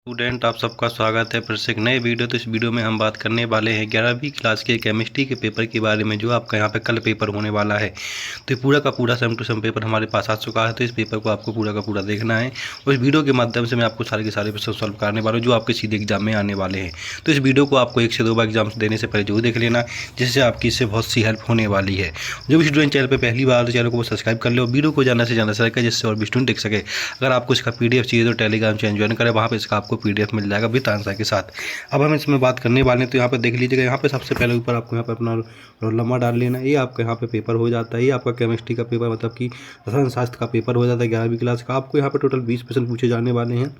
Student, आप सबका स्वागत है फिर से एक नए वीडियो। तो इस वीडियो में हम बात करने वाले हैं 11वीं क्लास के केमिस्ट्री के पेपर के बारे में, जो आपका यहाँ पे कल पेपर होने वाला है। तो ये पूरा का पूरा सेम टू सेम पेपर हमारे पास आ चुका है। तो इस पेपर को आपको पूरा का पूरा देखना है और इस वीडियो के माध्यम से मैं आपको सारे के सारे प्रश्न सॉल्व करने वाला हूँ जो आपके सीधे एग्जाम में आने वाले हैं। तो इस वीडियो को आपको 1 से 2 बार एग्जाम देने से पहले जरूर देख लेना, जिससे आपकी इससे बहुत सी हेल्प होने वाली है। जो भी स्टूडेंट चैनल पर पहली बार, तो चैनल को सब्सक्राइब कर ले और वीडियो को ज़्यादा से ज़्यादा शेयर करें, जिससे और भी स्टूडेंट देख सके। अगर आपको इसका PDF चाहिए तो टेलीग्राम चैनल ज्वाइन करें, वहाँ पर इसका आपको PDF मिल जाएगा विद आंसर के साथ। अब हम इसमें बात करने वाले हैं। तो यहाँ पे देख लीजिएगा, यहाँ पे सबसे पहले ऊपर आपको यहाँ पे अपना रोल नंबर डाल लेना। ये आपका यहाँ पे पेपर हो जाता है। ये आपका केमिस्ट्री का पेपर, मतलब कि रसायन शास्त्र का पेपर हो जाता है 11वीं क्लास का। आपको यहाँ पे टोटल 20 प्रश्न पूछे जाने वाले हैं।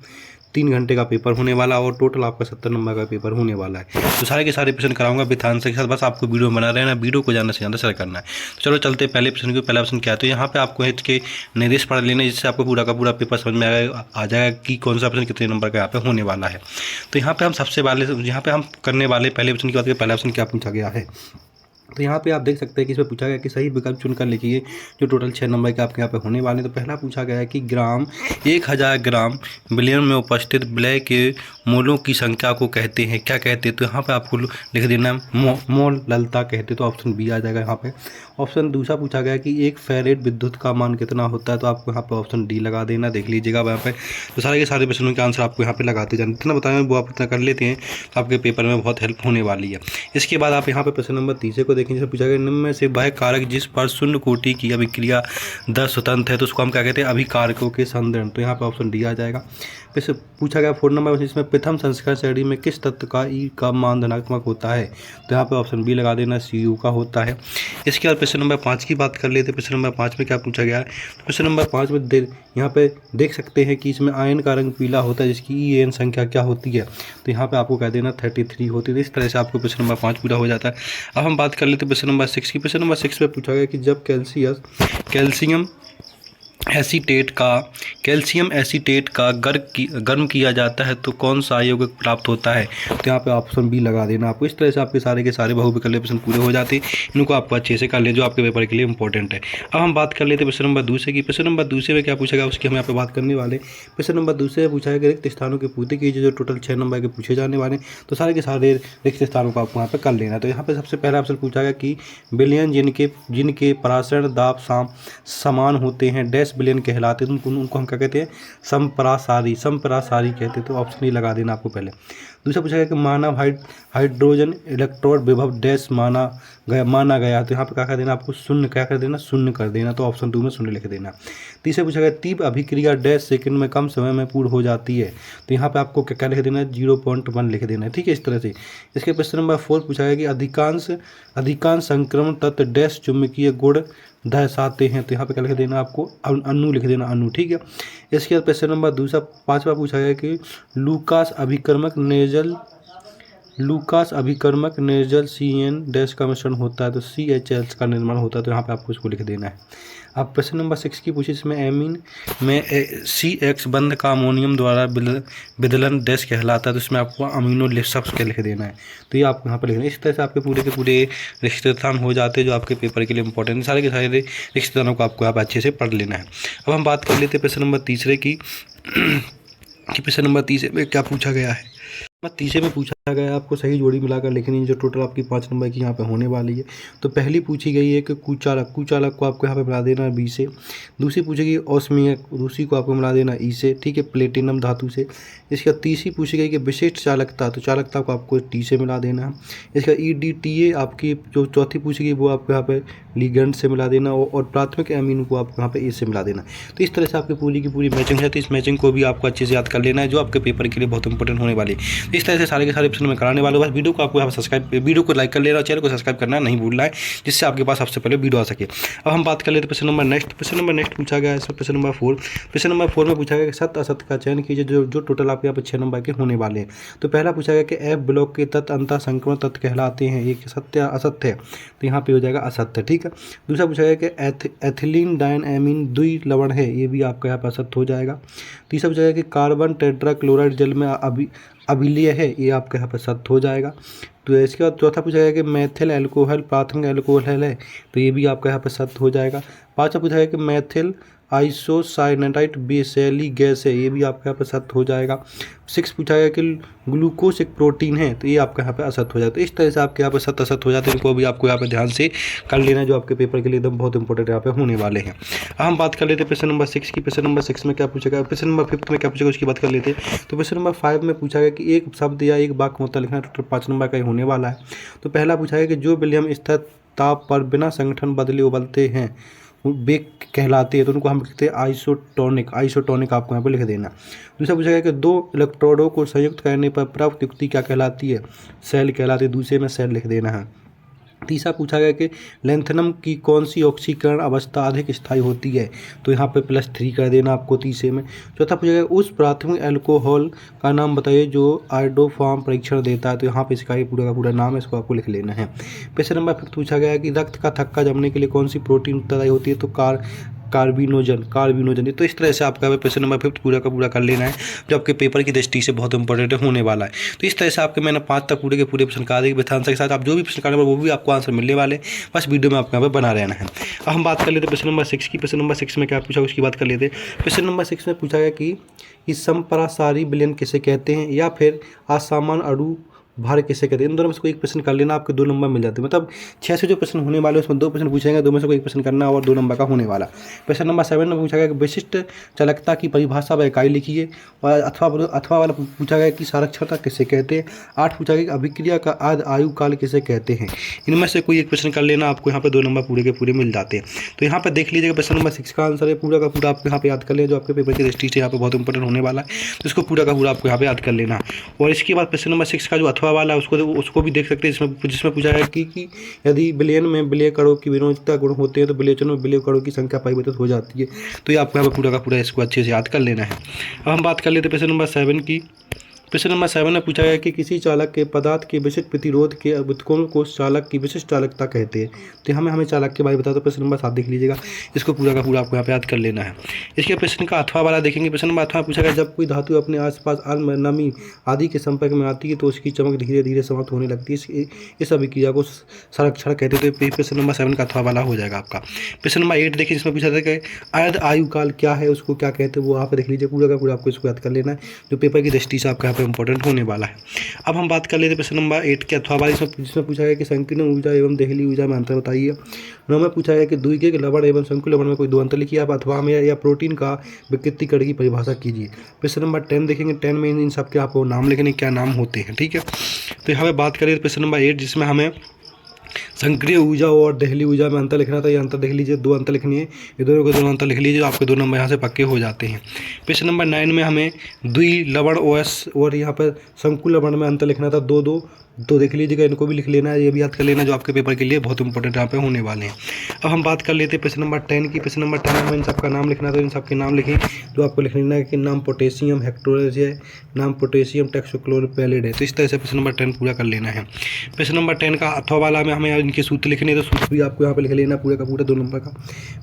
3 घंटे का पेपर होने वाला और टोटल आपका 70 नंबर का पेपर होने वाला है। तो सारे के सारे प्रश्न कराऊंगा विद आंसर के साथ। बस आपको वीडियो बना रहना, वीडियो को ज़्यादा से ज़्यादा शेयर करना है। तो चलो चलते पहले प्रश्न को। पहला प्रश्न क्या है, तो यहाँ पे आपको इसके निर्देश पढ़ लेना, जिससे आपको पूरा का पूरा पेपर समझ में आ जाएगा कि कौन सा प्रश्न कितने नंबर का यहाँ पे होने वाला है। तो यहाँ पे हम सबसे पहले यहाँ पे हम करने वाले पहले प्रश्न की बात करें। पहला प्रश्न क्या पूछा गया है, तो यहाँ पे आप देख सकते हैं कि इसमें पूछा गया कि सही विकल्प चुनकर लिखिए, जो टोटल 6 नंबर के आपके यहाँ पे होने वाले हैं। तो पहला पूछा गया है कि ग्राम 1000 ग्राम बिलियन में उपस्थित विलय के मोलों की संख्या को कहते हैं, क्या कहते हैं। तो यहाँ पे आपको लिख देना मोल ललता कहते हैं। तो ऑप्शन बी आ जाएगा यहाँ पे। ऑप्शन दूसरा पूछा गया कि 1 फैरेड विद्युत का मान कितना होता है। तो आपको यहाँ पे ऑप्शन डी लगा देना, देख लीजिएगा यहाँ पे। तो सारे के सारे प्रश्नों के आंसर आपको यहाँ पे लगाते जाना, जितना बताएं वो आप इतना कर लेते हैं तो आपके पेपर में बहुत हेल्प होने वाली है। इसके बाद आप यहाँ पे प्रश्न नंबर 30 को देखें, जिसे पूछा गया निम्न में से वह कारक जिस पर शून्य कोटि की अभिक्रिया दर स्वतंत्र है, तो उसको हम क्या कहते हैं, अभिकारकों के संदर्भ। तो यहाँ पे ऑप्शन डी आ जाएगा। फिर पूछा गया 4 नंबर, इसमें प्रथम संस्करण श्रेणी में किस तत्व का ई का मान धनात्मक होता है। तो यहाँ पे ऑप्शन बी लगा देना, Cu का होता है। इसके बाद प्रश्न नंबर 5 की बात कर लेते हैं। प्रश्न नंबर 5 में क्या पूछा गया है, तो प्रश्न नंबर 5 में यहाँ पे देख सकते हैं कि इसमें आयन का रंग पीला होता है, जिसकी EN संख्या क्या होती है। तो यहाँ पे आपको कह देना 33 होती है। इस तरह से आपको प्रश्न नंबर 5 पूरा हो जाता है। अब हम बात कर लेते हैं प्रश्न नंबर 6 की। प्रश्न नंबर 6 में पूछा गया कि जब कैल्शियम एसीटेट का गर्म किया जाता है तो कौन सा यौगिक प्राप्त होता है। तो यहाँ पे ऑप्शन बी लगा देना आपको। इस तरह से आपके सारे के सारे बहुविकल्पीय प्रश्न पूरे हो जाते हैं। इनको आपको अच्छे से कर ले, जो आपके पेपर के लिए इंपॉर्टेंट है। अब हम बात कर लेते हैं प्रश्न नंबर 2 की। प्रश्न नंबर 2 में क्या पूछा गया उसकी हम यहाँ पे बात करने वाले। प्रश्न नंबर 2 में पूछा गया रिक्त स्थानों की पूर्ति कीजिए, जो टोटल 6 नंबर के पूछे जाने वाले। तो सारे के सारे रिक्त स्थानों को आपको यहाँ पे कर लेना। तो यहाँ पे सबसे पहला ऑप्शन पूछा गया कि बिलियन जिनके परासरण दाब समान होते हैं डैश बिलियन कहलाते हैं, उनको हम क्या कहते हैं, संपरासारी कहते हैं। तो ऑप्शन ही लगा देना आपको पहले। दूसरा पूछा गया कि मानव हाइड्रोजन इलेक्ट्रोड विभव डैश माना गया। तो यहाँ पे क्या कर देना आपको, शून्य क्या कर देना, शून्य कर देना। तो ऑप्शन 2 में शून्य लिख देना। तीसरा पूछा गया तीव्र अभिक्रिया डैश सेकंड में कम समय में पूर्ण हो जाती है। तो यहाँ पे आपको क्या लिख देना है, 0.1 लिख देना है। ठीक है, इस तरह से। इसके प्रश्न नंबर 4 पूछा गया कि अधिकांश संक्रमण तत्व डैश चुंबकीय गुण दर्शाते हैं। तो यहाँ पे क्या लिख देना आपको, अणु लिख देना, अणु। ठीक है। इसके बाद प्रश्न नंबर 5वां पूछा गया कि लूकास अभिकर्मक निर्जल CN डैश का मिश्रण होता है, तो CHL का निर्माण होता है। तो यहाँ पे आपको इसको लिख देना है। अब प्रश्न नंबर 6 की पूछी, इसमें एमीन में CX बंध का अमोनियम द्वारा विदलन डैश कहलाता है। तो इसमें आपको अमीनो लिप्सस के लिख देना है। तो ये आपको यहाँ पर लिखना है। इस तरह से आपके पूरे के पूरे रिश्तेदान हो जाते हैं, जो आपके पेपर के लिए इंपॉर्टेंट है। सारे के सारे रिश्तेदानों को आपको यहाँ पर अच्छे से पढ़ लेना है। अब हम बात कर लेते हैं प्रश्न नंबर 3 की कि प्रश्न नंबर 3 में क्या पूछा गया है। नंबर 3 में पूछा गया आपको सही जोड़ी मिलाकर लिखनी है, जो टोटल आपकी 5 नंबर की यहाँ पे होने वाली है। तो पहली पूछी गई है कि कुचालक को आपको यहाँ पे मिला देना है B से। दूसरी पूछी गई ऑस्मियक, दूसरी को आपको मिला देना E से। ठीक है, प्लेटिनम धातु से। इसका तीसरी पूछी गई कि विशिष्ट चालकता, तो चालकता को आपको T से मिला देना है। इसका EDTA आपकी जो चौथी पूछी गई वो आपको यहाँ पे लिगेंड से मिला देना, और प्राथमिक एमीन को आपको यहाँ पे A से मिला देना। तो इस तरह से आपकी पूरी की पूरी मैचिंग है। तो इस मैचिंग को भी आपको अच्छे से याद कर लेना है, जो आपके पेपर के लिए बहुत इंपॉर्टेंट होने वाली है। इस तरह से सारे के सारे प्रश्न में कराने वाले। बस वीडियो को आपको यहाँ सब्सक्राइब, वीडियो को लाइक कर लेना और चैनल को सब्सक्राइब करना नहीं भूलना है, जिससे आपके पास सबसे पहले वीडियो आ सके। अब हम बात कर लेते हैं प्रश्न नंबर नेक्स्ट। प्रश्न नंबर नेक्स्ट पूछा गया है इसमें प्रश्न नंबर 4। प्रश्न नंबर 4 में पूछा गया कि सत्य असत्य का चयन कीजिए, जो टोटल आपके यहाँ पे 6 नंबर के होने वाले हैं। तो पहला पूछा गया कि F ब्लॉक के तत्व अंतः संक्रमण तत्व कहलाते हैं, एक सत्य असत्य है। तो यहाँ पे हो जाएगा असत्य। ठीक है। दूसरा पूछा गया कि एथिलीन डाइन एमीन द्वि लवण है, ये भी आपका यहाँ पर असत्य हो जाएगा। तीसरा पूछा गया कि कार्बन टेट्राक्लोराइड जल में अभिलय है, ये आपके यहाँ पर सत्य हो जाएगा। तो इसके बाद चौथा पूछा गया कि मैथिल अल्कोहल प्राथमिक अल्कोहल है, तो ये भी आपका यहाँ पर सत्य हो जाएगा। पाँचवा पूछा गया कि मैथिल आइसोसाइनेटाइट बेसैली गैस है, ये भी आपका यहाँ पे सत्य हो जाएगा। 6 पूछा गया कि ग्लूकोज एक प्रोटीन है, तो ये आपका यहाँ पे असत्य हो जाता है। तो इस तरह से आपके यहाँ पे सत्य असत्य हो जाते हैं, इनको भी आपको यहाँ पे ध्यान से कर लेना, जो आपके पेपर के लिए एकदम बहुत इंपॉर्टेंट यहाँ पे होने वाले हैं। अब हम बात कर लेते हैं क्वेश्चन नंबर 6 की। क्वेश्चन नंबर 6 में क्या पूछेगा, क्वेश्चन नंबर 5 में क्या पूछेगा उसकी बात कर लेते हैं। तो क्वेश्चन नंबर 5 में पूछा गया कि एक शब्द या एक वाक्य मतलब लिखना, टोटल 5 नंबर का ही होने वाला है। तो पहला पूछा गया कि जो विलियम स्थिर ताप पर बिना संगठन बदले उबलते हैं वो बेक कहलाते हैं, तो उनको हम लिखते हैं आइसोटोनिक। आइसोटोनिक आपको यहाँ पर लिख देना। दूसरा पूछा गया कि दो इलेक्ट्रोडों को संयुक्त करने पर प्राप्त युक्ति क्या कहलाती है, सेल कहलाती है, दूसरे में सेल लिख देना है। तीसरा पूछा गया कि लेंथनम की कौन सी ऑक्सीकरण अवस्था अधिक स्थायी होती है, तो यहाँ पे +3 कर देना आपको तीसरे में। चौथा पूछा गया उस प्राथमिक अल्कोहल का नाम बताइए जो आयोडोफॉर्म परीक्षण देता है, तो यहाँ पे इसका ही पूरा का पूरा नाम है, इसको आपको लिख लेना है। क्वेश्चन नंबर 5 पूछा गया कि रक्त का थक्का जमने के लिए कौन सी प्रोटीन उत्तरदायी होती है, तो कार्बिनोजन। तो इस तरह से आपका क्वेश्चन नंबर 5 पूरा का पूरा कर लेना है, जो आपके पेपर की दृष्टि से बहुत इंपॉर्टेंट होने वाला है। तो इस तरह से आपके मैंने 5 तक पूरे के पूरे प्रश्न कहा दिए आंसर के साथ, आप जो भी प्रश्न करने पर वो भी आपको आंसर मिलने वाले, बस वीडियो में आपको यहाँ पर बना रहना है। अब हम बात कर लेते हैं क्वेश्चन नंबर 6 की। क्वेश्चन नंबर 6 में क्या पूछा उसकी बात कर लेते हैं। क्वेश्चन नंबर 6 में पूछा गया कि समपरासारी विलयन किसे कहते हैं, या फिर असामान्य अणु भार किसे कहते हैं। इन दोनों में से कोई एक प्रश्न कर लेना, आपके 2 नंबर मिल जाते हैं। मतलब 6 से जो प्रश्न होने वाले उसमें 2 प्रश्न पूछेंगे, 2 में से कोई एक प्रश्न करना और 2 नंबर का होने वाला। क्वेश्चन नंबर 7 में पूछा गया कि विशिष्ट चालकता की परिभाषा व इकाई लिखिए, और अथवा वाला पूछा गया कि साक्षरता किसे कहते हैं। 8 पूछा गया कि अभिक्रिया का आयु काल किसे कहते हैं। इनमें से कोई एक प्रश्न कर लेना, आपको यहाँ पे 2 नंबर पूरे के पूरे मिल जाते हैं। तो यहाँ पर देख लीजिएगा क्वेश्चन नंबर 6 का आंसर है पूरा का पूरा, आपको यहाँ पे याद कर लें, जो आपके पेपर की दृष्टि से यहाँ पे बहुत इंपॉर्टेंट होने वाला है, तो इसको पूरा का पूरा आपको यहाँ पे याद कर लेना। और इसके बाद क्वेश्चन नंबर 6 का जो अथवा वाला है उसको भी देख सकते हैं, जिसमें पूछा है कि यदि विलयन में विलय कणों की विरोधता गुण होते हैं तो विलेचन में विलय कणों की संख्या परिवर्तित हो जाती है। तो ये आपको यहाँ पर पूरा का पूरा इसको अच्छे से याद कर लेना है। अब हम बात कर लेते हैं क्वेश्चन नंबर 7 की। प्रश्न नंबर 7 में पूछा गया कि किसी चालक के पदार्थ के विशिष्ट प्रतिरोध के व्युत्क्रम को चालक की विशिष्ट चालकता कहते हैं। तो हमें चालक के बारे में बता दो। प्रश्न नंबर 7 देख लीजिएगा, इसको पूरा का पूरा आपको यहाँ पे याद कर लेना है। इसके प्रश्न का अथवा वाला देखेंगे। प्रश्न नंबर अथवा पूछा गया जब कोई धातु अपने आसपास नमी आदि के संपर्क में आती है तो उसकी चमक धीरे धीरे समाप्त होने लगती है, इस अभिक्रिया को संरक्षण कहते हैं। तो प्रश्न नंबर 7 का अथवा वाला हो जाएगा आपका। प्रश्न नंबर 8 देखिए, इसमें पूछा था कि अर्ध आयु काल क्या है, उसको क्या कहते हैं, वो आप देख लीजिए, पूरा का पूरा आपको इसको याद कर लेना है, जो पेपर की दृष्टि से आपका यहाँ पे इंपॉर्टेंट होने वाला है। अब हम बात कर लेते हैं प्रश्न नंबर 8 के अथवा वाले, जिसमें पूछा गया कि संकीर्ण ऊर्जा एवं देहली ऊर्जा में अंतर बताइए। 9 में पूछा गया कि द्वितीयक लवण एवं संकुल लवण में कोई 2 अंतर लिखिए। आप अथवा में या प्रोटीन का विकृतीकरण की परिभाषा कीजिए। प्रश्न नंबर 10 देखेंगे, 10 में इन सब के आपको नाम लिखने, क्या नाम होते हैं, ठीक है। तो यहाँ पे बात करें प्रश्न नंबर 8, जिसमें हमें संक्रिय ऊर्जा और देहली ऊर्जा में अंतर लिखना था। ये अंतर देख लीजिए, 2 अंतर लिखनी है, ये दोनों को 2 अंतर लिख लीजिए, आपके 2 नंबर यहाँ से पक्के हो जाते हैं। प्रश्न नंबर 9 में हमें द्विलवण ओएस और यहाँ पर संकुल लवण में अंतर लिखना था, 2 तो देख लीजिएगा, इनको भी लिख लेना है, ये भी याद कर लेना, जो आपके पेपर के लिए बहुत इंपॉर्टेंट यहाँ पे होने वाले हैं। अब हम बात कर लेते हैं प्रश्न नंबर 10 की। प्रश्न नंबर 10 में इन सबका नाम लिखना, तो इन सबके नाम लिखें, जो आपको लिख लेना है कि नाम पोटेशियम हेक्टोरेज है, नाम पोटेशियम टेक्सोक्लोरोपैलिड है। तो इस तरह से प्रश्न नंबर 10 पूरा कर लेना है। प्रश्न नंबर 10 का अथवा वाला में हमें इनके सूत्र लिखने, तो सूत्र भी आपको यहाँ पे लिख लेना पूरा का पूरा 2 नंबर का।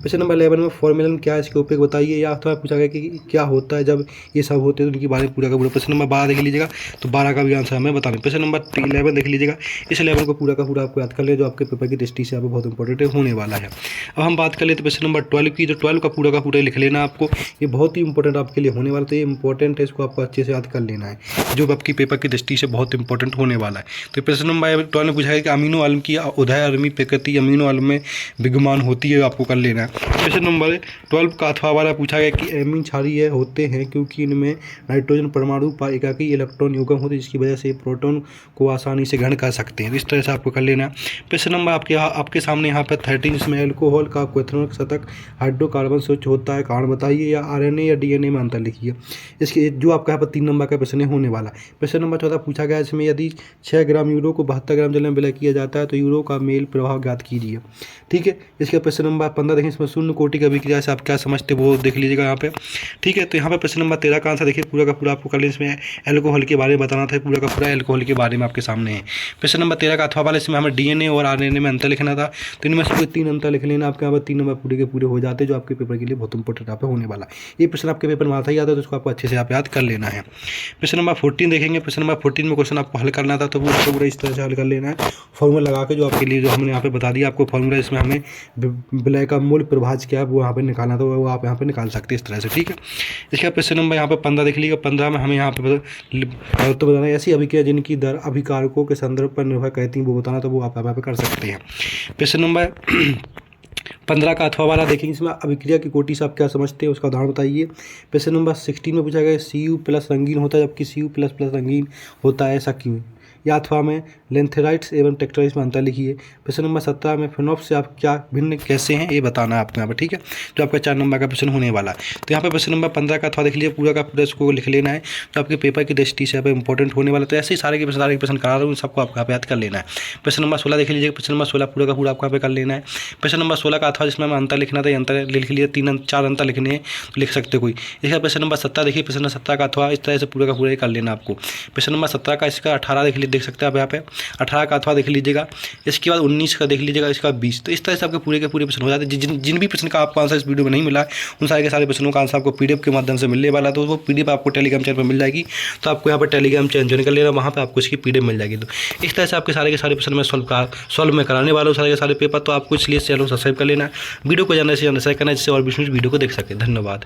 प्रश्न नंबर 11 में फॉर्मूलन क्या है, इसके उपयोग बताइए, या अथवा पूछा गया कि क्या होता है जब ये सब होते हैं, तो उनके बारे में पूरा का पूरा। प्रश्न नंबर 12 देख लीजिएगा, तो 12 का भी आंसर हमें बताना। प्रश्न नंबर 11 देख लीजिएगा, इस 11 को पूरा का पूरा आपको याद कर ले, जो आपके पेपर की दृष्टि से आपको बहुत इंपॉर्टेंट होने वाला है। अब हम बात कर लेते हैं प्रश्न नंबर 12 की, जो 12 का पूरा लिख लेना आपको, ये बहुत ही इंपॉर्टेंट आपके लिए होने वाला, तो ये इंपॉर्टेंट है, इसको आपको अच्छे से याद कर लेना है, जो आपकी पेपर की दृष्टि से बहुत इंपॉर्टेंट होने वाला है। तो प्रश्न नंबर 12 में पूछा है कि अमीनो आम्ल की उदयअर्मी प्रकृति अमीनो आम्ल में विद्यमान होती है, आपको कर लेना है। प्रश्न नंबर 12 का अथवा वाला पूछा गया कि एमीन क्षारीय होते हैं क्योंकि इनमें नाइट्रोजन परमाणु पर एकाकी इलेक्ट्रॉन युग्म होते हैं, जिसकी वजह से प्रोटॉन को आसानी से ग्रहण कर सकते हैं। इस तरह से आपको कर लेना। प्रश्न नंबर आपके सामने यहाँ पर 13, जिसमें अल्कोहल का क्वेथनोनिक शतक हाइड्रोकार्बन स्विच होता है, कारण बताइए, या आरएनए या डीएनए में अंतर लिखिए। इसके जो आपका यहाँ पर 3 नंबर का प्रश्न होने वाला है। प्रश्न नंबर 14 पूछा गया, इसमें यदि 6 ग्राम यूरो को 72 ग्राम जल में विलय किया जाता है तो यूरो का मेल प्रभाव ज्ञात कीजिए, ठीक है। इसके प्रश्न नंबर 15 देखिए, इसमें शून्य कोटि का अभिक्रिया से आप क्या समझते वो देख लीजिएगा यहाँ पे, ठीक है। तो यहाँ पे प्रश्न नंबर 13 का आंसर देखिए, पूरा का पूरा आपको कर लें, इसमें अल्कोहल के बारे में बताना था, पूरा का पूरा अल्कोहल के बारे में आपके सामने सामने है। क्वेश्चन नंबर 13 का अथवा वाले, इसमें हमें DNA और RNA में अंतर लिखना था, तो इनमें से कोई 3 अंतर लिख लेना। आपके यहाँ पर 3 नंबर पूरे के पूरे हो जाते हैं, जो आपके पेपर के लिए बहुत इंपॉर्टेंट यहाँ पे होने वाला है। ये प्रश्न आपके पेपर में आता ही आता है, तो उसको आपको अच्छे से आप याद कर लेना है। क्वेश्चन नंबर 14 देखेंगे। क्वेश्चन नंबर 14 में क्वेश्चन आपको हल करना था, तो वो उसको पूरा इस तरह से हल कर लेना है। फॉर्मूला लगा के जो आपके लिए जो हमने यहाँ पे बता दिया आपको फॉर्मूला, इसमें हमें विलय का मूल प्रभाज्य क्या है वो यहाँ पे निकालना था, वो आप यहाँ पे निकाल सकते हैं इस तरह से, ठीक है। इसके बाद क्वेश्चन नंबर यहाँ पे 15 देख लीजिएगा। 15 में हमें यहाँ पे तो बताना ऐसी अभिक्रिया जिनकी दर अभिकारकों के संदर्भ पर निर्भर करती है, वो बताना, तो वो आप यहाँ पे कर सकते हैं। क्वेश्चन नंबर 15 का अथवा वाला देखेंगे। इसमें अभिक्रिया की कोटि से आप क्या समझते हैं उसका उदाहरण बताइए। क्वेश्चन नंबर 16 में पूछा गया Cu+ रंगीन होता है जबकि Cu++ रंगीन होता है, ऐसा क्यों। या अथवा में लेंथेराइट्स एवं टेक्टराइट्स में अंतर लिखिए। क्वेश्चन नंबर 17 में फिनोप्स से आप क्या भिन्न कैसे हैं ये बताना है आपको यहाँ पर, ठीक है, जो आपका 4 नंबर का प्रश्न होने वाला है। तो यहाँ पर क्वेश्चन नंबर 15 का अथवा देख लीजिए, पूरा का पूरा इसको लिख लेना है, तो आपके पेपर की दृष्टि से यहाँ पर इंपॉर्टेंट होने वाला। तो ऐसे ही सारे के प्रश्न करा रहा हूँ, सबको आपको यहाँ पे याद कर लेना है। क्वेश्चन नंबर 16 देख लीजिए। क्वेश्चन नंबर 16 पूरा का पूरा आपको यहाँ पे कर लेना है। क्वेश्चन नंबर 16 का अथवा जिसमें हमें अंतर लिखना था, अंतर लिख लिए, 4 अंतर लिखने हैं, तो लिख सकते कोई। इसका क्वेश्चन नंबर 17 देखिए। क्वेश्चन नंबर 17 का अथवा इस तरह से पूरा का पूरा कर लेना आपको। क्वेश्चन नंबर 17 का इसका 18 देख लीजिए, देख सकते हैं आप यहाँ पे 18 का अथवा देख लीजिएगा। इसके बाद 19 का देख लीजिएगा, इसका 20। तो इस तरह से आपके पूरे के पूरे प्रश्न हो जाते हैं। जिन भी प्रश्न का आपको आंसर इस वीडियो में नहीं मिला है, उन सारे के सारे प्रश्नों का आंसर आपको PDF के माध्यम से मिलने वाला है। तो वो PDF आपको टेलीग्राम चैनल पर मिल जाएगी, तो आपको यहाँ पर टेलीग्राम चैनल ज्वाइन कर लेना, वहाँ पर आपको इसकी PDF मिल जाएगी। तो इस तरह से आपके सारे के सारे प्रश्न में सॉल्व में कराने वाला हूँ, सारे के सारे पेपर। तो आपको इसलिए चैनल सब्सक्राइब कर लेना, वीडियो को ज़्यादा से ज़्यादा शेयर करना, जिससे और भी वीडियो को देख सके। धन्यवाद।